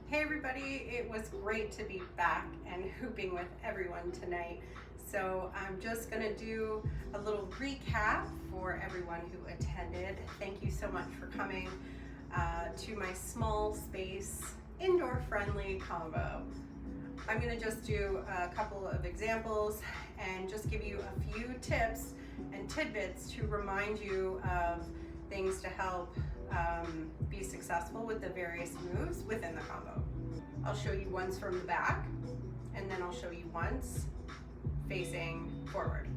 Hey everybody, it was great to be back and hooping with everyone tonight. So I'm just gonna do a little recap for everyone who attended. Thank you so much for coming to my small space, indoor friendly combo. I'm gonna just do a couple of examples and just give you a few tips and tidbits to remind you of things to help be successful with the various moves within the combo. I'll show you once from the back, and then I'll show you once facing forward.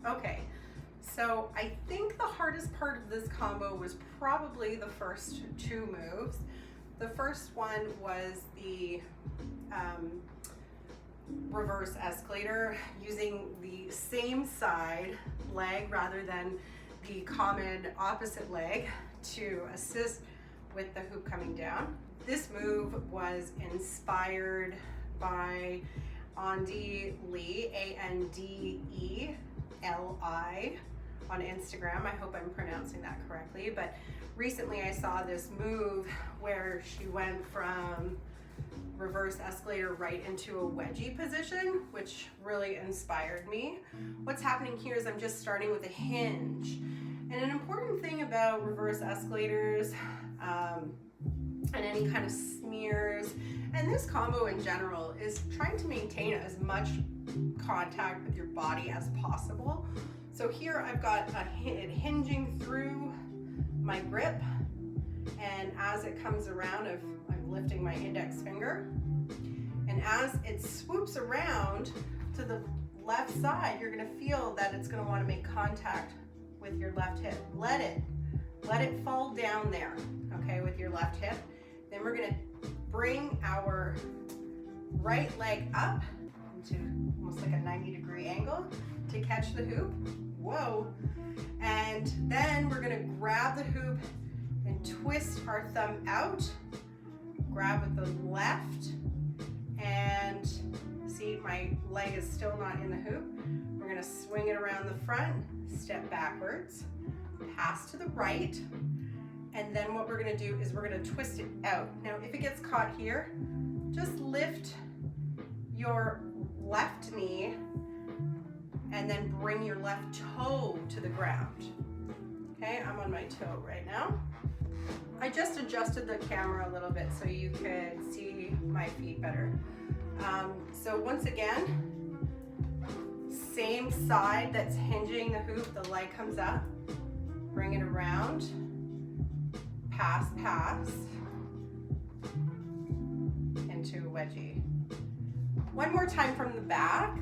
Okay, so I think the hardest part of this combo was probably the first two moves. The first one was the reverse escalator, using the same side leg rather than the common opposite leg to assist with the hoop coming down. This move was inspired by Andee Lee, Andeli, on Instagram. I hope I'm pronouncing that correctly, but recently I saw this move where she went from reverse escalator right into a wedgie position, which really inspired me. What's happening here is I'm just starting with a hinge. And an important thing about reverse escalators and any kind of smears, and this combo in general, is trying to maintain as much contact with your body as possible. So here I've got it hinging through my grip, and as it comes around, I'm lifting my index finger, and as it swoops around to the left side, you're going to feel that it's going to want to make contact with your left hip. Let it fall down there, okay, with your left hip. Then we're going to bring our right leg up into almost like a 90-degree angle to catch the hoop. Whoa. And then we're going to grab the hoop and twist our thumb out, grab with the left, and see, my leg is still not in the hoop. We're going to swing it around the front, step backwards, pass to the right, and then what we're going to do is we're going to twist it out. Now if it gets caught here, just lift your left knee and then bring your left toe to the ground. Okay, I'm on my toe right now. I just adjusted the camera a little bit so you could see my feet better. So once again, same side that's hinging the hoop, the leg comes up, bring it around, pass, into a wedgie. One more time from the back.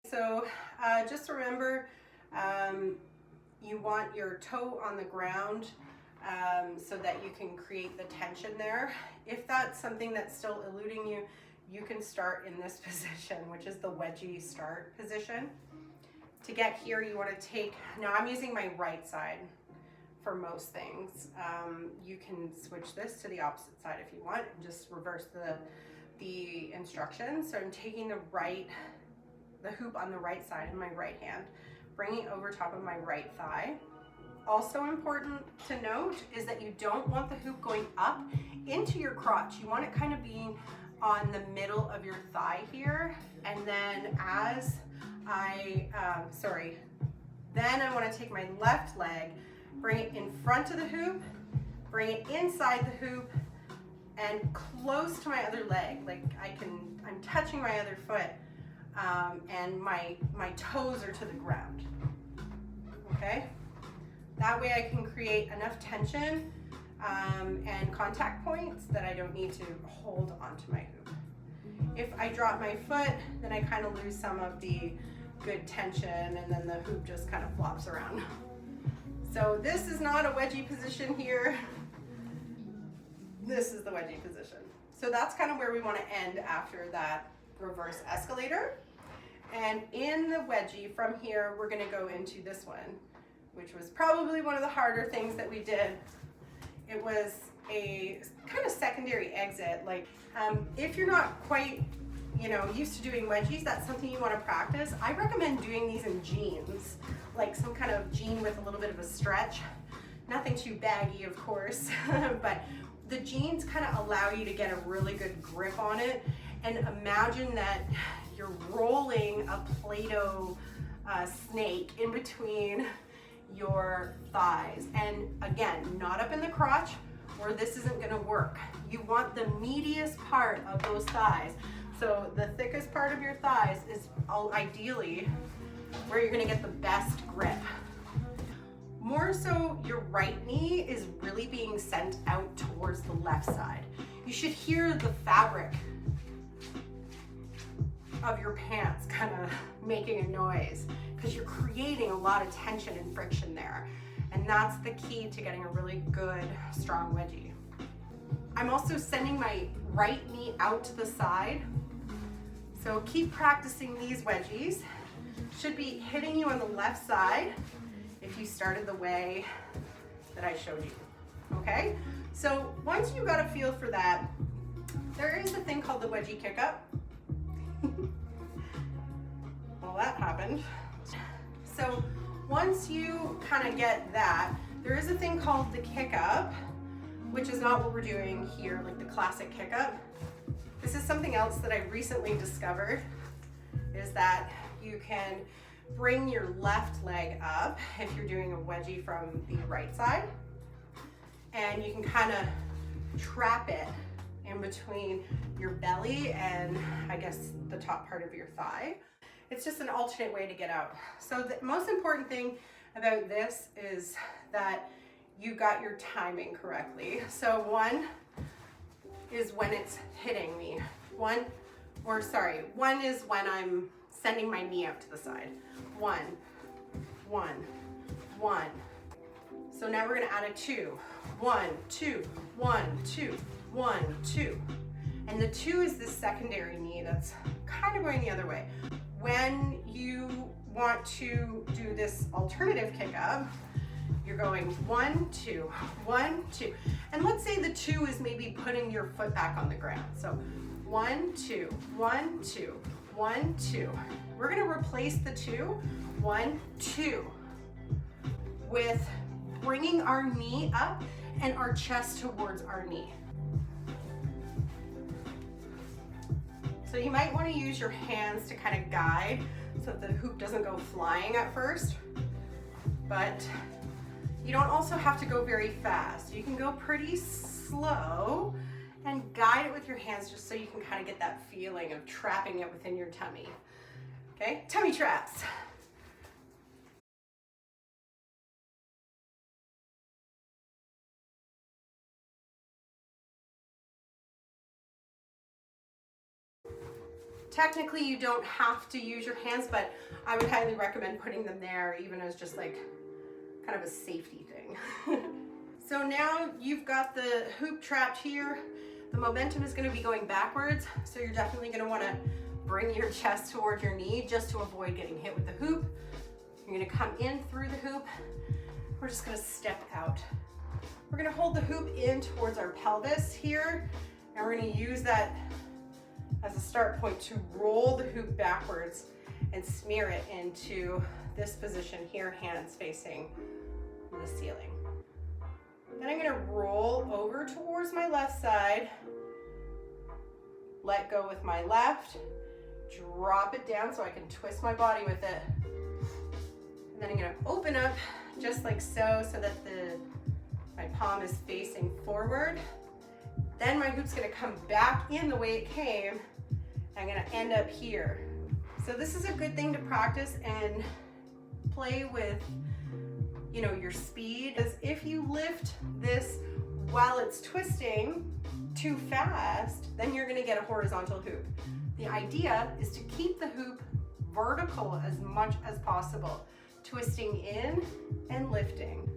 So just remember, you want your toe on the ground so that you can create the tension there. If that's something that's still eluding you, you can start in this position, which is the wedgie start position. To get here, you want to take, now I'm using my right side for most things. You can switch this to the opposite side if you want, and just reverse the instructions. So I'm taking the hoop on the right side in my right hand, bringing it over top of my right thigh. Also important to note is that you don't want the hoop going up into your crotch. You want it kind of being on the middle of your thigh here. And then then I want to take my left leg, bring it in front of the hoop, bring it inside the hoop, and close to my other leg. Like I'm touching my other foot, and my toes are to the ground. Okay? That way I can create enough tension and contact points that I don't need to hold onto my hoop. If I drop my foot, then I kind of lose some of the good tension, and then the hoop just kind of flops around. So this is not a wedgie position here. This is the wedgie position. So that's kind of where we want to end after that reverse escalator. And in the wedgie from here, we're going to go into this one, which was probably one of the harder things that we did. It was a kind of secondary exit. Like if you're not quite, used to doing wedgies, that's something you want to practice. I recommend doing these in jeans, like some kind of jean with a little bit of a stretch. Nothing too baggy, of course, but the jeans kind of allow you to get a really good grip on it. And imagine that you're rolling a Play-Doh snake in between your thighs. And again, not up in the crotch, or this isn't gonna work. You want the meatiest part of those thighs. So the thickest part of your thighs is ideally where you're gonna get the best grip. More so, your right knee is really being sent out towards the left side. You should hear the fabric of your pants kind of making a noise because you're creating a lot of tension and friction there. And that's the key to getting a really good, strong wedgie. I'm also sending my right knee out to the side. So keep practicing these wedgies. Should be hitting you on the left side if you started the way that I showed you, okay? So once you got a feel for that, there is a thing called the wedgie kick up. Well, that happened. So once you kind of get that, there is a thing called the kick up, which is not what we're doing here, like the classic kick up. This is something else that I recently discovered, is that you can bring your left leg up if you're doing a wedgie from the right side, and you can kind of trap it in between your belly and I guess the top part of your thigh. It's just an alternate way to get out. So the most important thing about this is that you got your timing correctly. So one is when it's hitting me. One is when I'm sending my knee out to the side. One. So now we're gonna add a 2. 1, 2, 1, 2, 1, 2. And the 2 is the secondary knee that's kind of going the other way. When you want to do this alternative kick up, you're going 1, 2, 1, 2. And let's say the 2 is maybe putting your foot back on the ground. So 1, 2, 1, 2, 1, 2. We're gonna replace the 2, 1, 2, with bringing our knee up and our chest towards our knee. So you might want to use your hands to kind of guide so that the hoop doesn't go flying at first, but you don't also have to go very fast. You can go pretty slow and guide it with your hands just so you can kind of get that feeling of trapping it within your tummy. Okay, tummy traps. Technically, you don't have to use your hands, but I would highly recommend putting them there even as just like kind of a safety thing. So now you've got the hoop trapped here. The momentum is going to be going backwards, so you're definitely going to want to bring your chest towards your knee just to avoid getting hit with the hoop. You're going to come in through the hoop. We're just going to step out. We're going to hold the hoop in towards our pelvis here, and we're going to use that as a start point to roll the hoop backwards and smear it into this position here, hands facing the ceiling. Then I'm going to roll over towards my left side, let go with my left, drop it down so I can twist my body with it. And then I'm gonna open up just like so, so that my palm is facing forward. Then my hoop's gonna come back in the way it came. I'm gonna end up here. So this is a good thing to practice and play with, you know, your speed. Because if you lift this while it's twisting too fast, then you're gonna get a horizontal hoop. The idea is to keep the hoop vertical as much as possible, twisting in and lifting.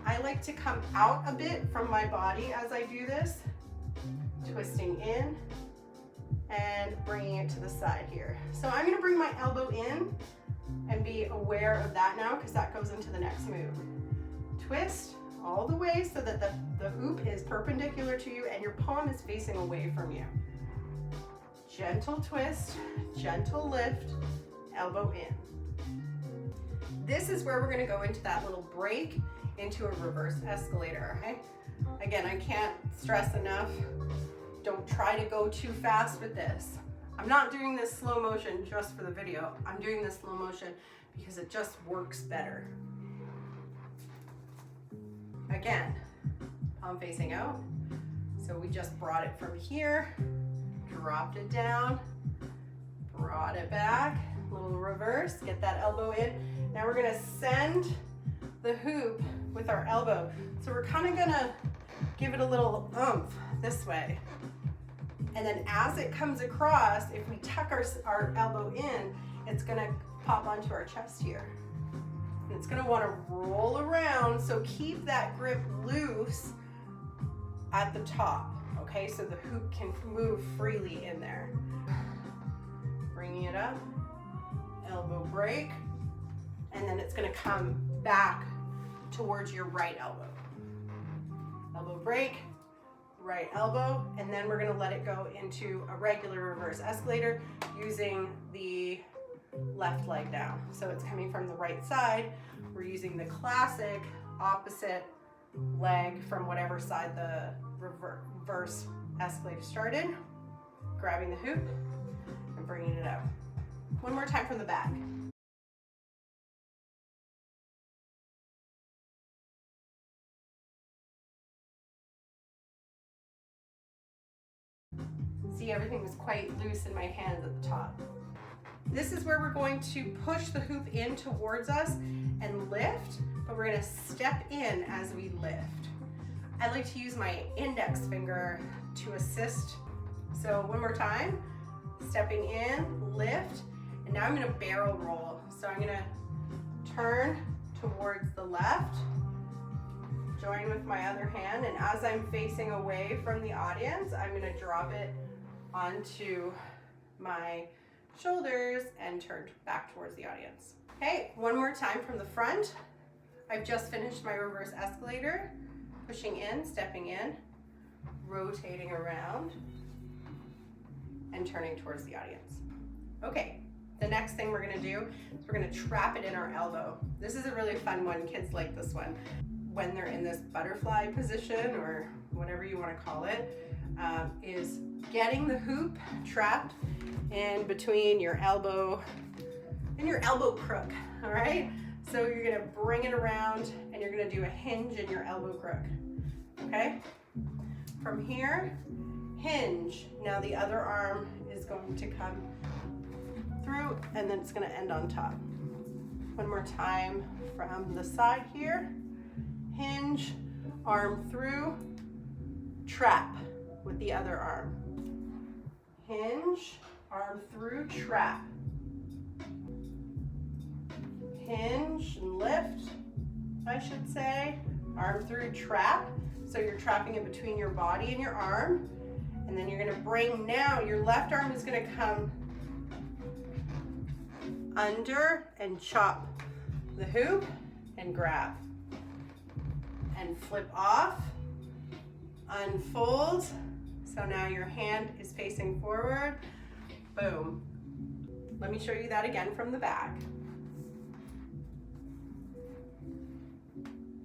I like to come out a bit from my body as I do this, twisting in and bringing it to the side here. So I'm gonna bring my elbow in and be aware of that now, because that goes into the next move. Twist all the way so that the hoop is perpendicular to you and your palm is facing away from you. Gentle twist, gentle lift, elbow in. This is where we're gonna go into that little break into a reverse escalator, okay? Again, I can't stress enough, don't try to go too fast with this. I'm not doing this slow motion just for the video. I'm doing this slow motion because it just works better. Again, palm facing out. So we just brought it from here, dropped it down, brought it back, little reverse, get that elbow in. Now we're gonna send the hoop with our elbow. So we're kind of gonna give it a little oomph this way. And then as it comes across, if we tuck our elbow in, it's gonna pop onto our chest here. And it's gonna wanna roll around, so keep that grip loose at the top, okay? So the hoop can move freely in there. Bringing it up, elbow break, and then it's gonna come back towards your right elbow. Elbow break, right elbow, and then we're gonna let it go into a regular reverse escalator using the left leg down. So it's coming from the right side. We're using the classic opposite leg from whatever side the reverse escalator started, grabbing the hoop and bringing it out. One more time from the back. See, everything was quite loose in my hands at the top. This is where we're going to push the hoop in towards us and lift, but we're gonna step in as we lift. I like to use my index finger to assist. So one more time, stepping in, lift, and now I'm gonna barrel roll. So I'm gonna turn towards the left, join with my other hand, and as I'm facing away from the audience, I'm gonna drop it onto my shoulders and turn back towards the audience. Okay, one more time from the front. I've just finished my reverse escalator, pushing in, stepping in, rotating around, and turning towards the audience. Okay, the next thing we're gonna do is we're gonna trap it in our elbow. This is a really fun one, kids like this one. When they're in this butterfly position, or whatever you wanna call it, is getting the hoop trapped in between your elbow and your elbow crook, all right? So you're gonna bring it around and you're gonna do a hinge in your elbow crook, okay? From here, hinge. Now the other arm is going to come through and then it's gonna end on top. One more time from the side here. Hinge, arm through, trap with the other arm. Hinge, arm through, trap. Hinge and lift, I should say. Arm through, trap. So you're trapping it between your body and your arm. And then you're gonna bring, now your left arm is gonna come under and chop the hoop and grab. And flip off, unfold. So now your hand is facing forward, boom. Let me show you that again from the back.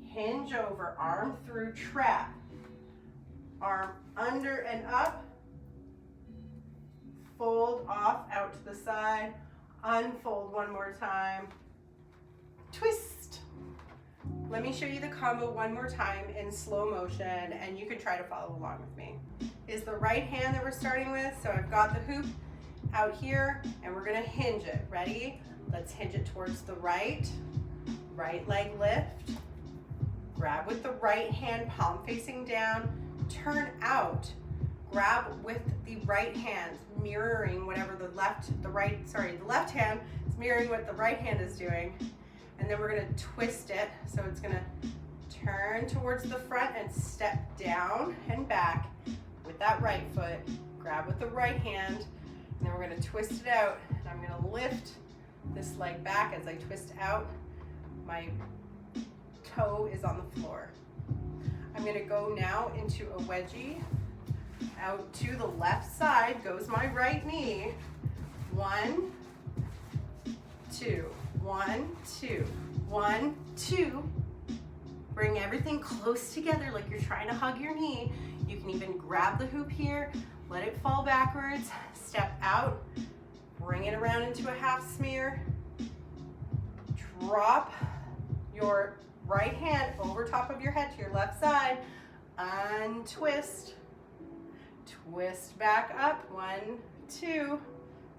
Hinge over, arm through, trap. Arm under and up, fold off out to the side, unfold one more time, twist. Let me show you the combo one more time in slow motion, and you can try to follow along with me. Is the right hand that we're starting with, so I've got the hoop out here, and we're gonna hinge it. Ready? Let's hinge it towards the right leg lift, grab with the right hand, palm facing down, turn out, grab with the right hand, mirroring whatever the left hand is mirroring what the right hand is doing. And then we're gonna twist it, so it's gonna turn towards the front and step down and back with that right foot, grab with the right hand, and then we're gonna twist it out, and I'm gonna lift this leg back as I twist out. My toe is on the floor. I'm gonna go now into a wedgie. Out to the left side goes my right knee. 1, 2, 1, 2, 1, 2. Bring everything close together like you're trying to hug your knee. You can even grab the hoop here, let it fall backwards, step out, bring it around into a half smear, drop your right hand over top of your head to your left side, untwist, twist back up, 1, 2,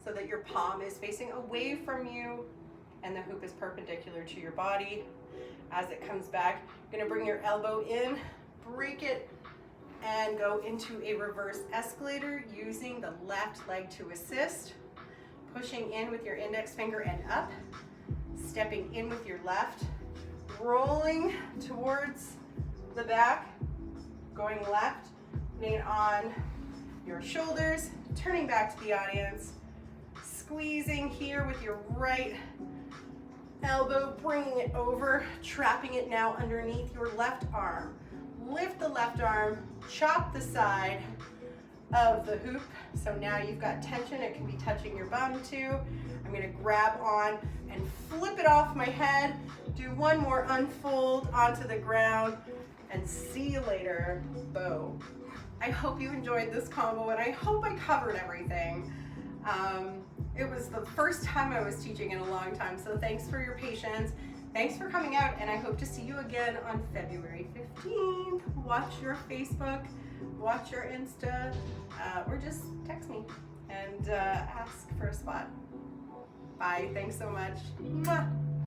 so that your palm is facing away from you and the hoop is perpendicular to your body. As it comes back, you're gonna bring your elbow in, break it, and go into a reverse escalator using the left leg to assist, pushing in with your index finger and up, stepping in with your left, rolling towards the back, going left, putting it on your shoulders, turning back to the audience, squeezing here with your right elbow, bringing it over, trapping it now underneath your left arm. Lift the left arm, chop the side of the hoop. So now you've got tension, it can be touching your bum too. I'm gonna grab on and flip it off my head, do one more unfold onto the ground, and see you later, bow. I hope you enjoyed this combo, and I hope I covered everything. It was the first time I was teaching in a long time, so thanks for your patience. Thanks for coming out, and I hope to see you again on February 15th. Watch your Facebook, watch your Insta, or just text me and ask for a spot. Bye, thanks so much. Mwah.